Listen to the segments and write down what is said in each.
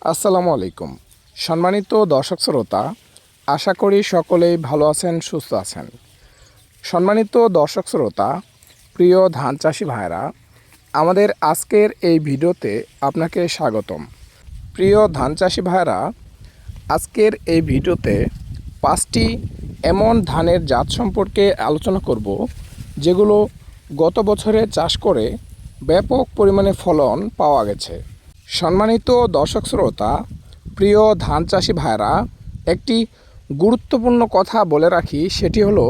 আসসালামু আলাইকুম। সম্মানিত দর্শক শ্রোতা, আশা করি সকলেই ভালো আছেন, সুস্থ আছেন। সম্মানিত দর্শক শ্রোতা, প্রিয় ধান চাষি ভাইরা, আমাদের আজকের এই ভিডিওতে আপনাকে স্বাগতম। প্রিয় ধান চাষি ভাইরা, আজকের এই ভিডিওতে 5টি এমন ধানের জাত সম্পর্কে আলোচনা করব যেগুলো গত বছরে চাষ করে ব্যাপক পরিমাণে ফলন পাওয়া গেছে। সম্মানিত দর্শক শ্রোতা, প্রিয় ধান চাষি ভাইরা, একটি গুরুত্বপূর্ণ কথা বলে রাখি, সেটি হলো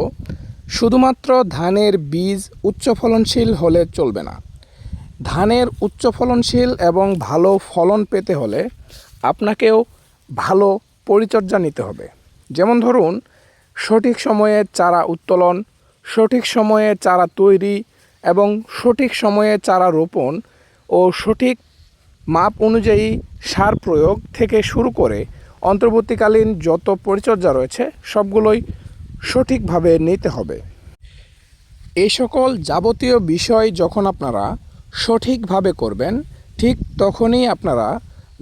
শুধুমাত্র ধানের বীজ উচ্চ ফলনশীল হলে চলবে না। ধানের উচ্চ ফলনশীল এবং ভালো ফলন পেতে হলে আপনাকেও ভালো পরিচর্যা নিতে হবে। যেমন ধরুন, সঠিক সময়ে চারা উত্তোলন, সঠিক সময়ে চারা তৈরি এবং সঠিক সময়ে চারা রোপণ ও সঠিক মাপ অনুযায়ী সার প্রয়োগ থেকে শুরু করে অন্তর্বর্তীকালীন যত পরিচর্যা রয়েছে সবগুলোই সঠিকভাবে নিতে হবে। এই সকল যাবতীয় বিষয় যখন আপনারা সঠিকভাবে করবেন, ঠিক তখনই আপনারা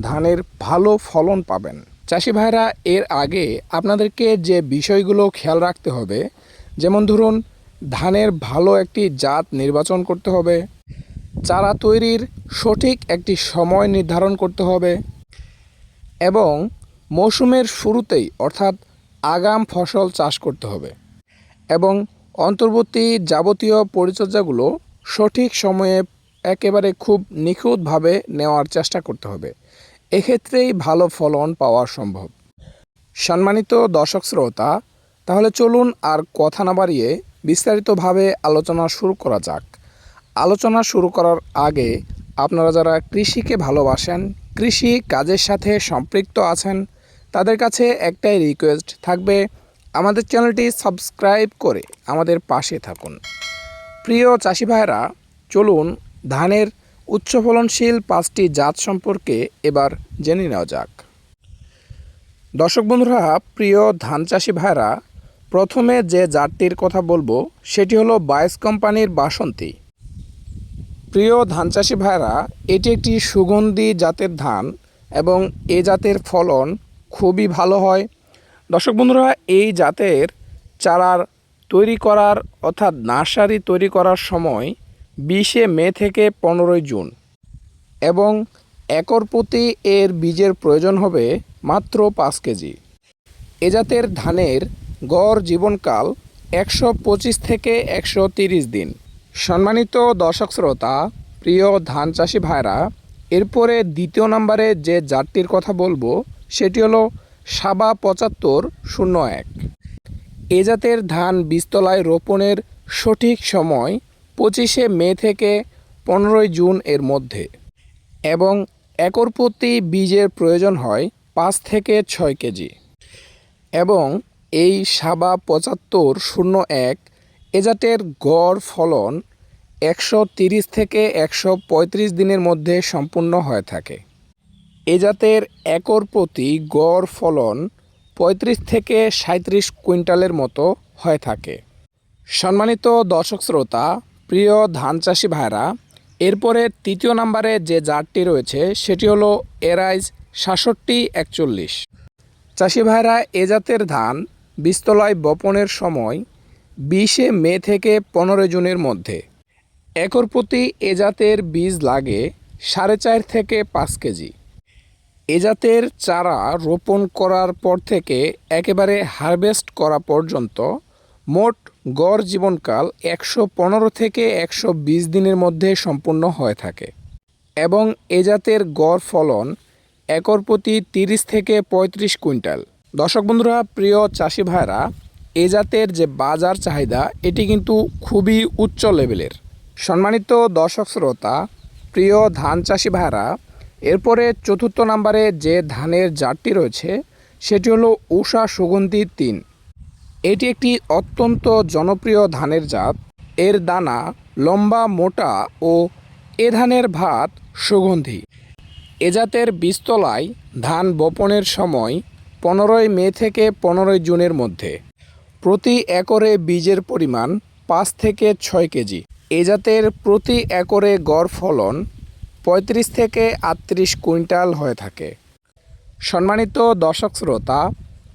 ধানের ভালো ফলন পাবেন। চাষি ভাইরা, এর আগে আপনাদেরকে যে বিষয়গুলো খেয়াল রাখতে হবে, যেমন ধরুন, ধানের ভালো একটি জাত নির্বাচন করতে হবে, চারা তৈরির সঠিক একটি সময় নির্ধারণ করতে হবে এবং মৌসুমের শুরুতেই অর্থাৎ আগাম ফসল চাষ করতে হবে এবং অন্তর্বর্তী যাবতীয় পরিচর্যাগুলো সঠিক সময়ে একেবারে খুব নিখুঁতভাবে নেওয়ার চেষ্টা করতে হবে। এক্ষেত্রেই ভালো ফলন পাওয়া সম্ভব। সম্মানিত দর্শক শ্রোতা, তাহলে চলুন আর কথা না বাড়িয়ে বিস্তারিতভাবে আলোচনা শুরু করা যাক। আলোচনা শুরু করার আগে আপনারা যারা কৃষিকে ভালোবাসেন, কৃষি কাজের সাথে সম্পৃক্ত আছেন, তাদের কাছে একটাই রিকোয়েস্ট থাকবে, আমাদের চ্যানেলটি সাবস্ক্রাইব করে আমাদের পাশে থাকুন। প্রিয় চাষি ভাইরা, চলুন ধানের উচ্চ ফলনশীল 5টি জাত সম্পর্কে এবার জেনে নেওয়া যাক। দর্শক বন্ধুরা, প্রিয় ধান চাষি ভাইরা, প্রথমে যে জাতটির কথা বলবো সেটি হলো বাইস কোম্পানির বাসন্তী। প্রিয় ধান চাষি ভাইরা, এটি একটি সুগন্ধি জাতের ধান এবং এ জাতের ফলন খুবই ভালো হয়। দর্শক বন্ধুরা, এই জাতের চারার তৈরি করার অর্থাৎ নার্সারি তৈরি করার সময় 20 মে থেকে 15 জুন এবং একর প্রতি এর বীজের প্রয়োজন হবে মাত্র 5 কেজি। এ জাতের ধানের গড় জীবনকাল 125 থেকে 130 দিন। সম্মানিত দর্শক শ্রোতা, প্রিয় ধান চাষি ভাইরা, এরপরে দ্বিতীয় নম্বরে যে জাতটির কথা বলবো সেটি হলো সাবা 7501। এ জাতের ধান বীজতলায় রোপণের সঠিক সময় 25 মে থেকে 15 জুন এর মধ্যে এবং একর প্রতি বীজের প্রয়োজন হয় 5 থেকে 6 কেজি এবং এই সাবা 7501 এ জাতের গড় ফলন 130 থেকে 135 দিনের মধ্যে সম্পূর্ণ হয়ে থাকে। এ জাতের একর প্রতি গড় ফলন 35 থেকে 37 কুইন্টালের মতো হয়ে থাকে। সম্মানিত দর্শক শ্রোতা, প্রিয় ধান চাষি ভাইরা, এরপরে তৃতীয় নম্বরে যে জাতটি রয়েছে সেটি হলো এরাইজ 6741। চাষি ভাইরা, এ জাতের ধান বীজতলায় বপনের সময় 20 মে থেকে 15 জুনের মধ্যে। একর প্রতি এ জাতের বীজ লাগে 4.5 থেকে 5 কেজি। এ জাতের চারা রোপণ করার পর থেকে একেবারে হারভেস্ট করা পর্যন্ত মোট গড় জীবনকাল 115 থেকে 120 দিনের মধ্যে সম্পূর্ণ হয়ে থাকে এবং এ জাতের গড় ফলন একর প্রতি 30 থেকে 35 কুইন্টাল। দর্শক বন্ধুরা, প্রিয় চাষি ভাইরা, এ জাতের যে বাজার চাহিদা এটি কিন্তু খুবই উচ্চ লেভেলের। সম্মানিত দর্শক শ্রোতা, প্রিয় ধান চাষি ভাইরা, এরপরে চতুর্থ নম্বরে যে ধানের জাতটি রয়েছে সেটি হলো উষা সুগন্ধি 3। এটি একটি অত্যন্ত জনপ্রিয় ধানের জাত। এর দানা লম্বা, মোটা ও এ ধানের ভাত সুগন্ধি। এ জাতের বীজতলায় ধান বপনের সময় 15 মে থেকে 15 জুনের মধ্যে। প্রতি একরে বীজের পরিমাণ 5 থেকে 6 কেজি। এ জাতের প্রতি একরে গড় ফলন 35 থেকে 38 কুইন্টাল হয়ে থাকে। সম্মানিত দর্শক শ্রোতা,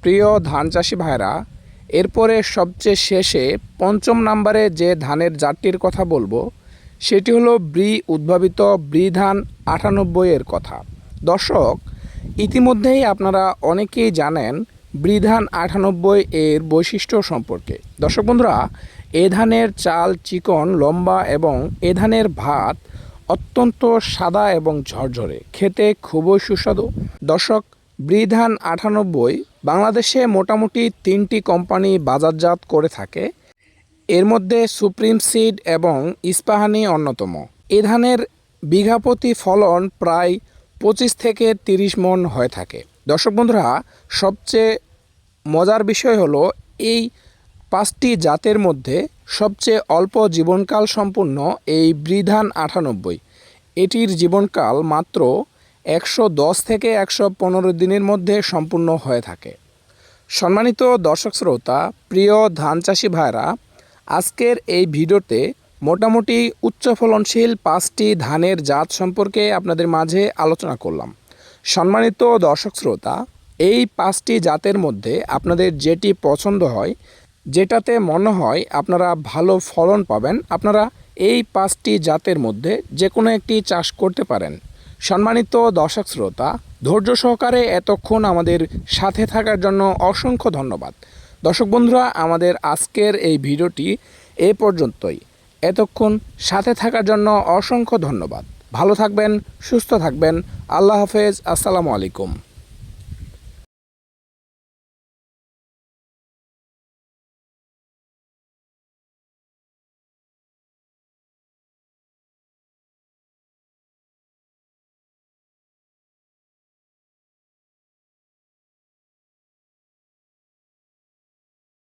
প্রিয় ধান চাষি ভাইরা, এরপরে সবচেয়ে শেষে পঞ্চম নম্বরে যে ধানের জাতটির কথা বলবো সেটি হলো উদ্ভাবিত ধান 98 এর কথা। দর্শক, ইতিমধ্যেই আপনারা অনেকেই জানেন ধান 98 এর বৈশিষ্ট্য সম্পর্কে। দর্শক বন্ধুরা, এ ধানের চাল চিকন, লম্বা এবং এ ধানের ভাত অত্যন্ত সাদা এবং ঝরঝরে, খেতে খুবই সুস্বাদু। দর্শক, ধান 98 বাংলাদেশে মোটামুটি 3টি কোম্পানি বাজারজাত করে থাকে। এর মধ্যে সুপ্রিম সিড এবং ইস্পাহানি অন্যতম। এ ধানের বিঘা প্রতি ফলন প্রায় 25 থেকে 30 মণ হয়ে থাকে। দর্শক বন্ধুরা, সবচেয়ে মজার বিষয় হলো এই 5টি জাতের মধ্যে সবচেয়ে অল্প জীবনকাল সম্পূর্ণ এই ধান 98। এটির জীবনকাল মাত্র 110 থেকে 115 দিনের মধ্যে সম্পূর্ণ হয়ে থাকে। সম্মানিত দর্শক শ্রোতা, প্রিয় ধান চাষি ভাইরা, আজকের এই ভিডিওতে মোটামুটি উচ্চ ফলনশীল 5টি ধানের জাত সম্পর্কে আপনাদের মাঝে আলোচনা করলাম। সম্মানিত দর্শক শ্রোতা, এই 5টি জাতের মধ্যে আপনাদের যেটি পছন্দ হয়, যেটাতে মনে হয় আপনারা ভালো ফলন পাবেন, আপনারা এই 5টি জাতের মধ্যে যে কোনো একটি চাষ করতে পারেন। সম্মানিত দর্শক শ্রোতা, ধৈর্য সহকারে এতক্ষণ আমাদের সাথে থাকার জন্য অসংখ্য ধন্যবাদ। দর্শক বন্ধুরা, আমাদের আজকের এই ভিডিওটি এ পর্যন্তই। এতক্ষণ সাথে থাকার জন্য অসংখ্য ধন্যবাদ। ভালো থাকবেন, সুস্থ থাকবেন। আল্লাহ হাফেজ। আসসালামু আলাইকুম।